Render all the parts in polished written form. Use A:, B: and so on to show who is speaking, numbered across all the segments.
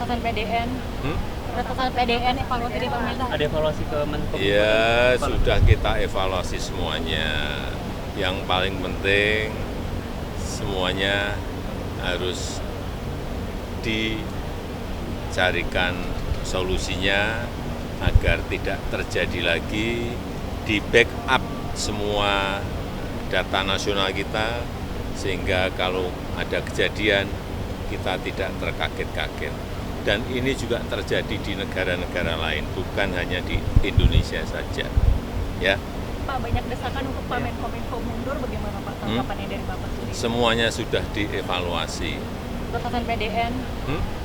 A: Berdasarkan PDN, berdasarkan PDN evaluasi dari pemerintah.
B: Ada evaluasi ke Menko?
C: Ya, sudah kita evaluasi semuanya. Yang paling penting semuanya harus dicarikan solusinya agar tidak terjadi lagi, di backup semua data nasional kita, sehingga kalau ada kejadian kita tidak terkaget-kaget. Dan ini juga terjadi di negara-negara lain, bukan hanya di Indonesia saja. Ya,
A: Pak, banyak desakan untuk Pak Menkominfo mundur, bagaimana Pak tanggapannya dari Bapak sendiri?
C: semuanya sudah dievaluasi.
A: Berdasarkan PDN,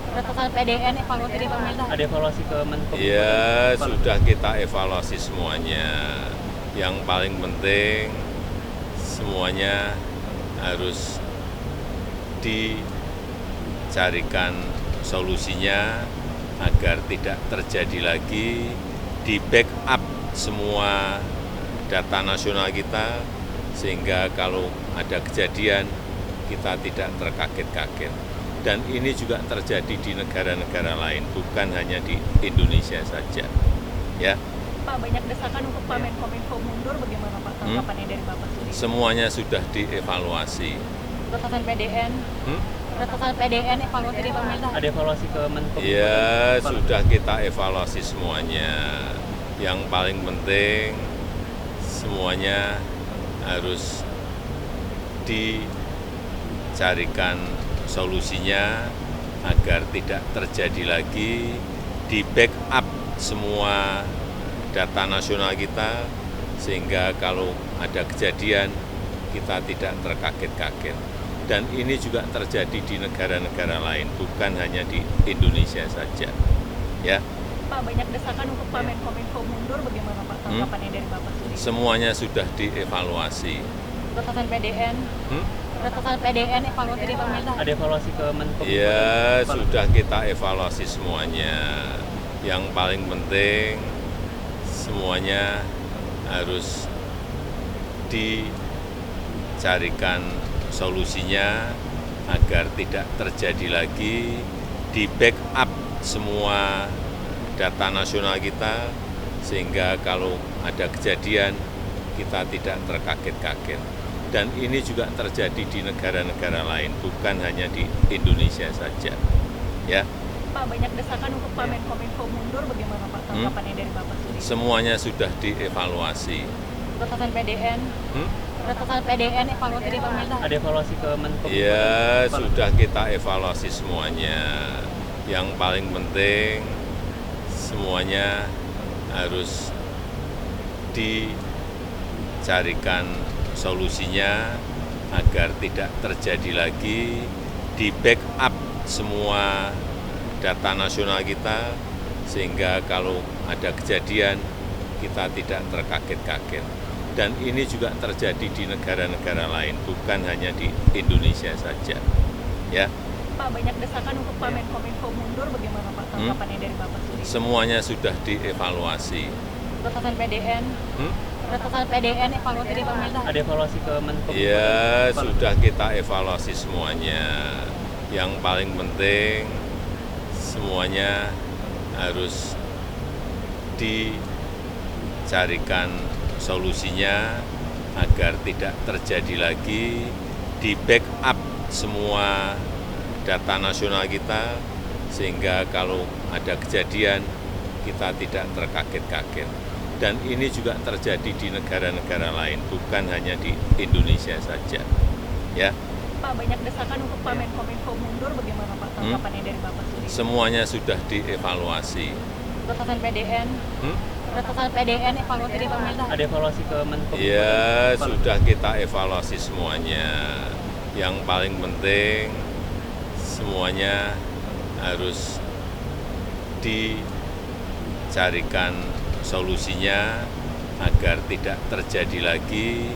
A: berdasarkan PDN evaluasi dari pemerintah.
B: Ada evaluasi ke Menko?
C: Ya, sudah kita evaluasi semuanya. Yang paling penting semuanya harus dicarikan solusinya agar tidak terjadi lagi, di backup semua data nasional kita, sehingga kalau ada kejadian kita tidak terkaget-kaget. Dan ini juga terjadi di negara-negara lain, bukan hanya di Indonesia saja. Ya,
A: Pak, banyak desakan untuk Pak Menkominfo mundur, bagaimana Pak tanggapannya dari Bapak sendiri?
C: semuanya sudah dievaluasi.
A: Berdasarkan PDN, berdasarkan PDN evaluasi dari pemerintah.
B: Ada evaluasi ke Menko?
C: Ya, sudah kita evaluasi semuanya. Yang paling penting semuanya harus dicarikan solusinya agar tidak terjadi lagi, di backup semua data nasional kita, sehingga kalau ada kejadian kita tidak terkaget-kaget. Dan ini juga terjadi di negara-negara lain, bukan hanya di Indonesia saja. Ya,
A: Pak, banyak desakan untuk Pak Menkominfo mundur, bagaimana Pak tanggapannya dari Bapak sendiri?
C: semuanya sudah dievaluasi.
A: Berdasarkan PDN, berdasarkan PDN evaluasi dari pemerintah.
B: Ada evaluasi ke Menko?
C: Ya, sudah kita evaluasi semuanya. Yang paling penting semuanya harus dicarikan solusinya agar tidak terjadi lagi, di backup semua data nasional kita, sehingga kalau ada kejadian kita tidak terkaget-kaget. Dan ini juga terjadi di negara-negara lain, bukan hanya di Indonesia saja. Ya,
A: Pak, banyak desakan untuk Pak Menkominfo mundur, bagaimana Pak tanggapannya dari Bapak sendiri?
C: semuanya sudah dievaluasi.
A: Berdasarkan PDN, berdasarkan PDN evaluasi dari pemerintah.
B: Ada evaluasi ke Menko?
C: Ya, sudah kita evaluasi semuanya. Yang paling penting semuanya harus dicarikan solusinya agar tidak terjadi lagi, di backup semua data nasional kita, sehingga kalau ada kejadian kita tidak terkaget-kaget. Dan ini juga terjadi di negara-negara lain, bukan hanya di Indonesia saja. Ya,
A: Pak, banyak desakan untuk Pak Menkominfo mundur, bagaimana Pak tanggapannya dari Bapak sendiri?
C: semuanya sudah dievaluasi.
A: Berdasarkan PDN, berdasarkan PDN evaluasi dari pemerintah.
B: Ada evaluasi ke Menko?
C: Ya, sudah kita evaluasi semuanya. Yang paling penting semuanya harus dicarikan solusinya agar tidak terjadi lagi, di backup semua data nasional kita, sehingga kalau ada kejadian kita tidak terkaget-kaget. Dan ini juga terjadi di negara-negara lain, bukan hanya di Indonesia saja. Ya,
A: Pak, banyak desakan untuk Pak Menkominfo mundur, bagaimana Pak tanggapannya dari Bapak sendiri?
C: semuanya sudah dievaluasi.
A: Berdasarkan PDN, berdasarkan PDN evaluasi dari pemerintah.
B: Ada evaluasi ke Menko?
C: Ya, sudah kita evaluasi semuanya. Yang paling penting semuanya harus dicarikan solusinya agar tidak terjadi lagi,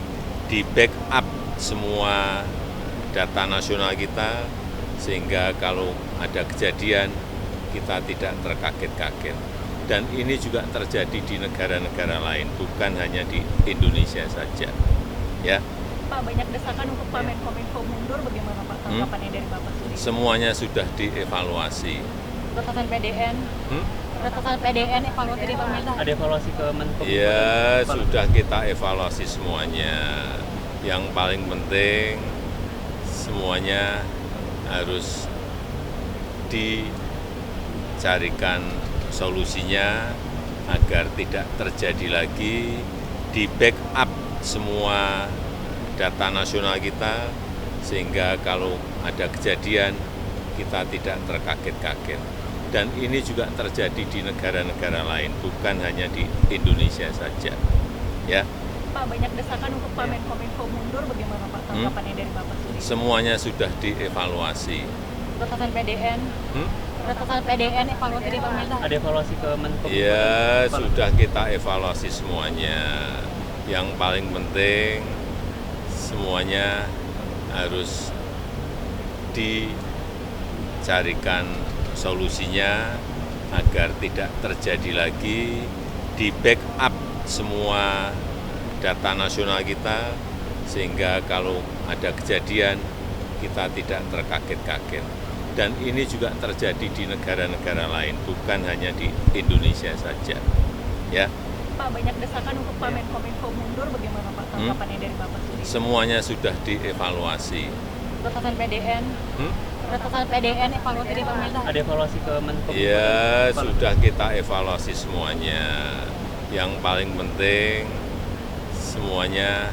C: di backup semua data nasional kita, sehingga kalau ada kejadian kita tidak terkaget-kaget. Dan ini juga terjadi di negara-negara lain, bukan hanya di Indonesia saja. Ya,
A: Pak, banyak desakan untuk Pak Menkominfo mundur, bagaimana Pak tanggapannya dari Bapak sendiri?
C: semuanya sudah dievaluasi.
A: Ratusan PDN,
C: Hmm?
A: ratusan PDN evaluasi dari pemerintah.
B: Ada evaluasi ke Menko.
C: Ya, sudah kita evaluasi semuanya. Yang paling penting semuanya harus dicarikan solusinya agar tidak terjadi lagi, di backup semua data nasional kita, sehingga kalau ada kejadian kita tidak terkaget-kaget. Dan ini juga terjadi di negara-negara lain, bukan hanya di Indonesia saja. Ya,
A: Pak, banyak desakan untuk Pak Menkominfo mundur, bagaimana Pak tanggapannya dari Bapak sendiri?
C: semuanya sudah dievaluasi.
A: Ratusan PDN,
C: Hmm?
A: ratusan PDN evaluasi dari pemerintah.
B: Ada evaluasi ke Menko.
C: Ya, sudah kita evaluasi semuanya. Yang paling penting semuanya harus dicarikan solusinya agar tidak terjadi lagi, di backup semua data nasional kita, sehingga kalau ada kejadian kita tidak terkaget-kaget. Dan ini juga terjadi di negara-negara lain, bukan hanya di Indonesia saja. Ya,
A: Pak, banyak desakan untuk Pak Menkominfo mundur, bagaimana Pak tanggapannya dari Bapak sendiri?
C: semuanya sudah dievaluasi.
A: Ratusan PDN,
C: Hmm?
A: ratusan PDN evaluasi dari pemerintah.
B: Ada evaluasi ke Menko.
C: Ya, sudah kita evaluasi semuanya. Yang paling penting semuanya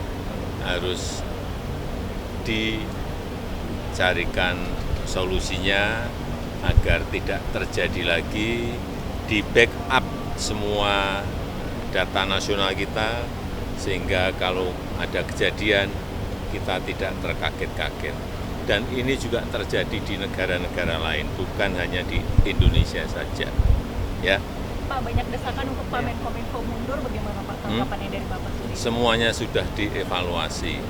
C: harus dicarikan solusinya agar tidak terjadi lagi, di backup semua data nasional kita, sehingga kalau ada kejadian kita tidak terkaget-kaget. Dan ini juga terjadi di negara-negara lain, bukan hanya di Indonesia saja. Ya,
A: Pak, banyak desakan untuk Pak Menkominfo mundur, bagaimana Pak tanggapannya dari Bapak sendiri?
C: semuanya sudah dievaluasi.